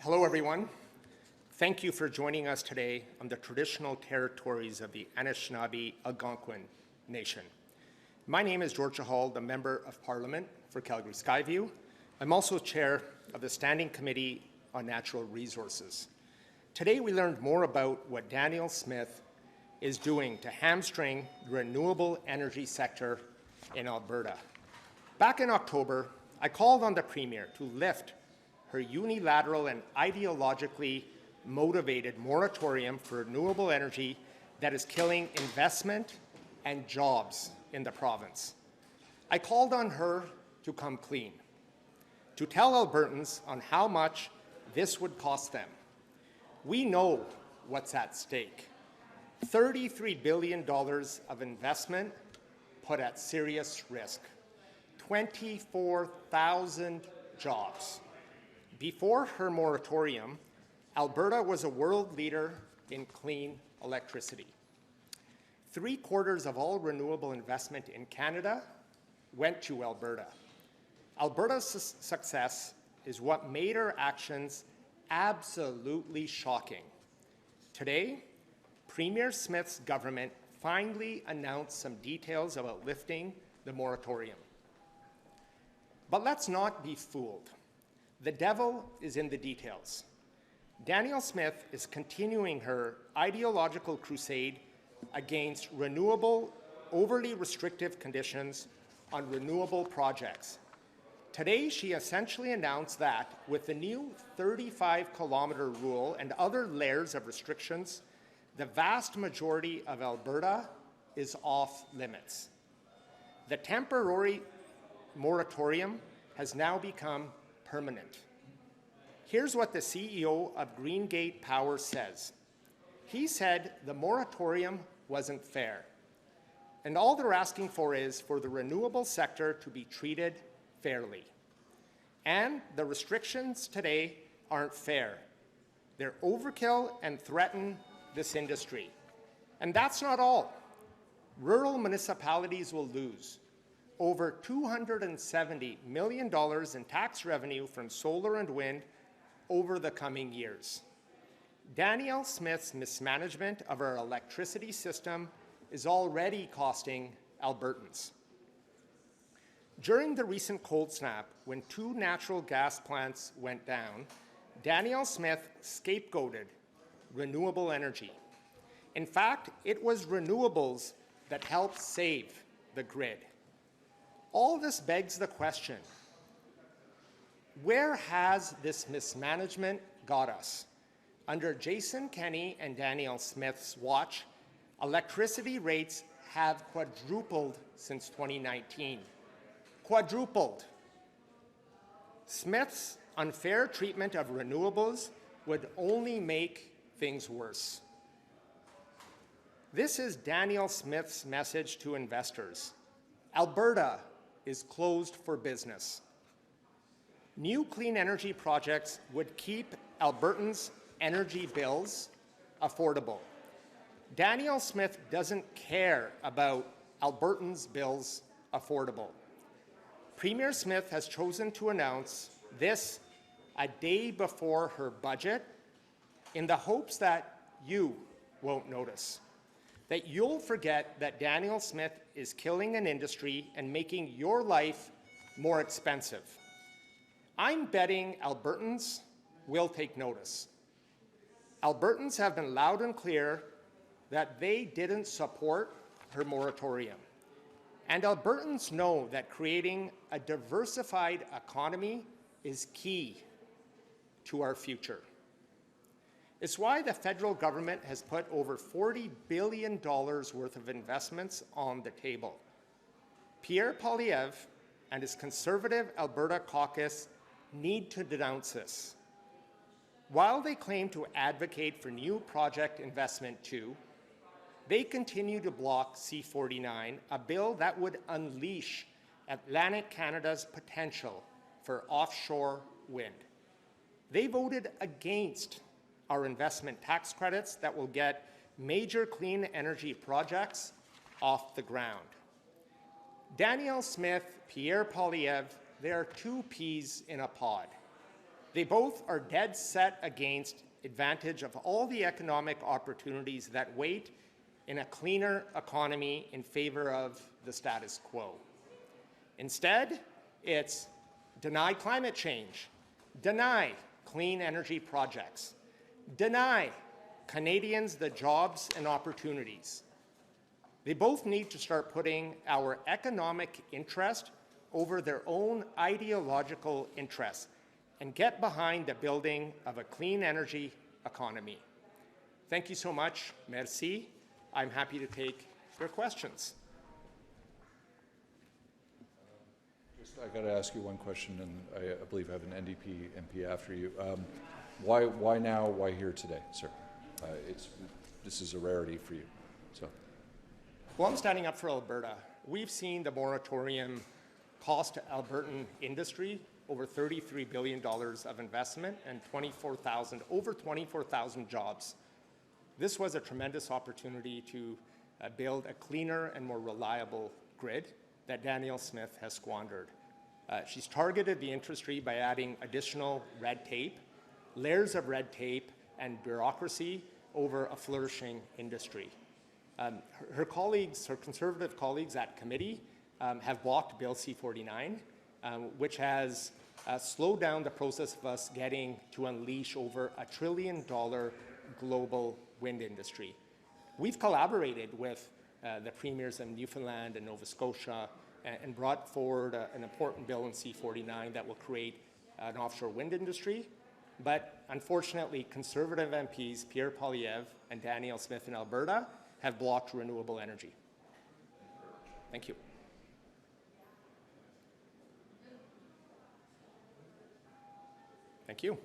Hello, everyone. Thank you for joining us today on the traditional territories of the Anishinaabe Algonquin Nation. My name is George Chahal, the Member of Parliament for Calgary Skyview. I'm also Chair of the Standing Committee on Natural Resources. Today we learned more about what Danielle Smith is doing to hamstring the renewable energy sector in Alberta. Back in October, I called on the Premier to lift her unilateral and ideologically motivated moratorium for renewable energy that is killing investment and jobs in the province. I called on her to come clean, to tell Albertans on how much this would cost them. We know what's at stake. $33 billion of investment put at serious risk. 24,000 jobs. Before her moratorium, Alberta was a world leader in clean electricity. 3/4 of all renewable investment in Canada went to Alberta. Alberta's success is what made her actions absolutely shocking. Today, Premier Smith's government finally announced some details about lifting the moratorium. But let's not be fooled. The devil is in the details. Danielle Smith is continuing her ideological crusade against renewable, overly restrictive conditions on renewable projects. Today, she essentially announced that with the new 35-kilometer rule and other layers of restrictions, the vast majority of Alberta is off limits. The temporary moratorium has now become permanent. Here's what the CEO of Greengate Power says. He said the moratorium wasn't fair, and all they're asking for is for the renewable sector to be treated fairly. And the restrictions today aren't fair. They're overkill and threaten this industry. And that's not all. Rural municipalities will lose over $270 million in tax revenue from solar and wind over the coming years. Danielle Smith's mismanagement of our electricity system is already costing Albertans. During the recent cold snap, when 2 natural gas plants went down, Danielle Smith scapegoated renewable energy. In fact, it was renewables that helped save the grid. All this begs the question, where has this mismanagement got us? Under Jason Kenney and Danielle Smith's watch, electricity rates have quadrupled since 2019. Quadrupled. Smith's unfair treatment of renewables would only make things worse. This is Danielle Smith's message to investors. Alberta is closed for business. New clean energy projects would keep Albertans' energy bills affordable. Danielle Smith doesn't care about Albertans' bills affordable. Premier Smith has chosen to announce this a day before her budget in the hopes that you won't notice, that you'll forget that Danielle Smith is killing an industry and making your life more expensive. I'm betting Albertans will take notice. Albertans have been loud and clear that they didn't support her moratorium. And Albertans know that creating a diversified economy is key to our future. It's why the federal government has put over $40 billion worth of investments on the table. Pierre Poilievre and his Conservative Alberta caucus need to denounce this. While they claim to advocate for new project investment too, they continue to block C-49, a bill that would unleash Atlantic Canada's potential for offshore wind. They voted against our investment tax credits that will get major clean energy projects off the ground. Danielle Smith, Pierre Poilievre, they are two peas in a pod. They both are dead set against advantage of all the economic opportunities that wait in a cleaner economy in favor of the status quo. Instead, it's deny climate change, deny clean energy projects, deny Canadians the jobs and opportunities. They both need to start putting our economic interest over their own ideological interests and get behind the building of a clean energy economy. Thank you so much. Merci. I'm happy to take your questions. I got to ask you one question, and I believe I have an NDP MP after you. Why now? Why here today, sir? This is a rarity for you. So. Well, I'm standing up for Alberta. We've seen the moratorium cost Albertan industry over $33 billion of investment and over 24,000 jobs. This was a tremendous opportunity to build a cleaner and more reliable grid that Danielle Smith has squandered. She's targeted the industry by adding additional red tape, layers of red tape and bureaucracy over a flourishing industry. Her colleagues, her Conservative colleagues at committee have blocked Bill C-49, which has slowed down the process of us getting to unleash over $1 trillion global wind industry. We've collaborated with the premiers of Newfoundland and Nova Scotia and brought forward an important bill in C-49 that will create an offshore wind industry. But unfortunately, Conservative MPs Pierre Poilievre and Danielle Smith in Alberta have blocked renewable energy. Thank you. Thank you.